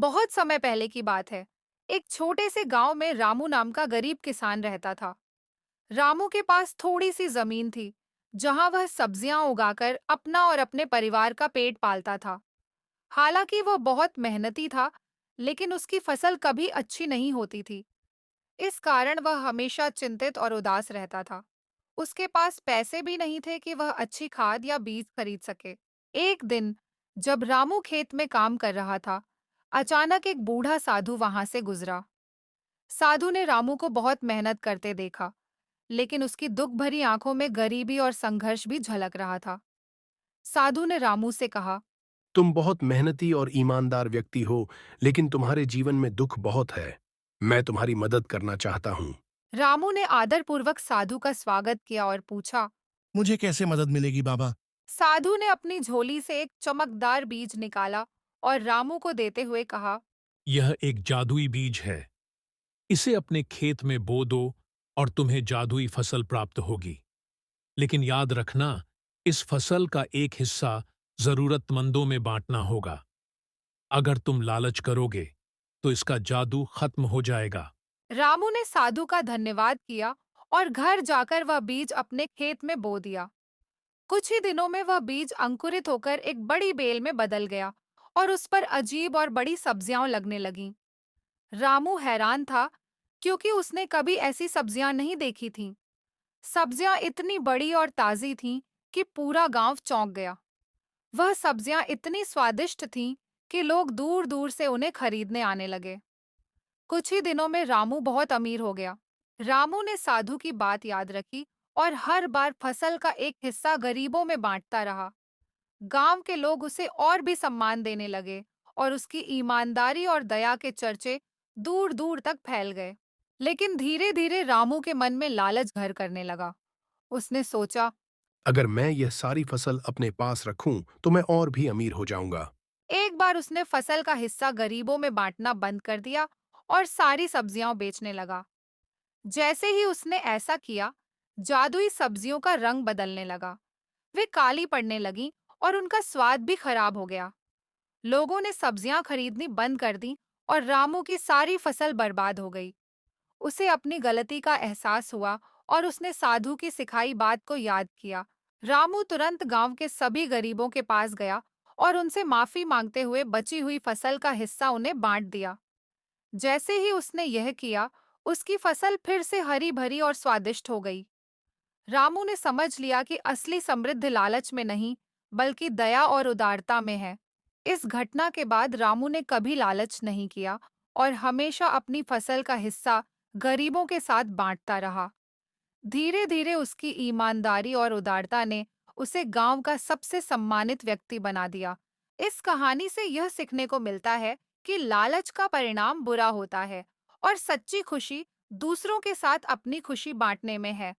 बहुत समय पहले की बात है। एक छोटे से गांव में रामू नाम का गरीब किसान रहता था। रामू के पास थोड़ी सी जमीन थी, जहां वह सब्जियां उगाकर अपना और अपने परिवार का पेट पालता था। हालांकि वह बहुत मेहनती था, लेकिन उसकी फसल कभी अच्छी नहीं होती थी। इस कारण वह हमेशा चिंतित और उदास रहता था। उसके पास पैसे भी नहीं थे कि वह अच्छी खाद या बीज खरीद सके। एक दिन, जब रामू खेत में काम कर रहा था, अचानक एक बूढ़ा साधु वहां से गुजरा। साधु ने रामू को बहुत मेहनत करते देखा, लेकिन उसकी दुख भरी आंखों में गरीबी और संघर्ष भी झलक रहा था। साधु ने रामू से कहा। तुम बहुत मेहनती और ईमानदार व्यक्ति हो, लेकिन तुम्हारे जीवन में दुख बहुत है। मैं तुम्हारी मदद करना चाहता हूँ। रामू ने आदरपूर्वक साधु का स्वागत किया और पूछा। मुझे कैसे मदद मिलेगी बाबा? साधु ने अपनी झोली से एक चमकदार बीज निकाला और रामू को देते हुए कहा। यह एक जादुई बीज है। इसे अपने खेत में बो दो और तुम्हें जादुई फसल प्राप्त होगी। लेकिन याद रखना, इस फसल का एक हिस्सा जरूरतमंदों में बांटना होगा। अगर तुम लालच करोगे, तो इसका जादू खत्म हो जाएगा। रामू ने साधु का धन्यवाद किया और घर जाकर वह बीज अपने खेत में बो दिया। कुछ ही दिनों में वह बीज अंकुरित होकर एक बड़ी बेल में बदल गया और उस पर अजीब और बड़ी सब्जियां लगने लगीं। रामू हैरान था, क्योंकि उसने कभी ऐसी सब्जियां नहीं देखी थीं। सब्जियां इतनी बड़ी और ताजी थीं कि पूरा गांव चौंक गया। वह सब्जियां इतनी स्वादिष्ट थीं कि लोग दूर-दूर से उन्हें खरीदने आने लगे। कुछ ही दिनों में रामू बहुत अमीर हो गया। रामू ने साधु की बात याद रखी और हर बार फसल का एक हिस्सा गरीबों में बांटता रहा। गांव के लोग उसे और भी सम्मान देने लगे और उसकी ईमानदारी और दया के चर्चे दूर-दूर तक फैल गए। लेकिन धीरे-धीरे रामू के मन में लालच घर करने लगा। उसने सोचा। अगर मैं यह सारी फसल अपने पास रखूं, तो मैं और भी अमीर हो जाऊंगा। एक बार उसने फसल का हिस्सा गरीबों में बांटना बंद कर दिया और सारी सब्जियां बेचने लगा। जैसे ही उसने ऐसा किया, जादुई सब्जियों का रंग बदलने लगा। वे काली पड़ने लगीं और उनका स्वाद भी खराब हो गया। लोगों ने सब्जियां खरीदनी बंद कर दी और रामू की सारी फसल बर्बाद हो गई। उसे अपनी गलती का एहसास हुआ और उसने साधु की सिखाई बात को याद किया। रामू तुरंत गांव के सभी गरीबों के पास गया और उनसे माफी मांगते हुए बची हुई फसल का हिस्सा उन्हें बांट दिया। जैसे ही उसने यह किया, उसकी फसल फिर से हरी भरी और स्वादिष्ट हो गई। रामू ने समझ लिया कि असली समृद्धि लालच में नहीं, बल्कि दया और उदारता में है। इस घटना के बाद रामू ने कभी लालच नहीं किया और हमेशा अपनी फसल का हिस्सा गरीबों के साथ बांटता रहा। धीरे धीरे उसकी ईमानदारी और उदारता ने उसे गांव का सबसे सम्मानित व्यक्ति बना दिया। इस कहानी से यह सीखने को मिलता है कि लालच का परिणाम बुरा होता है और सच्ची खुशी दूसरों के साथ अपनी खुशी बांटने में है।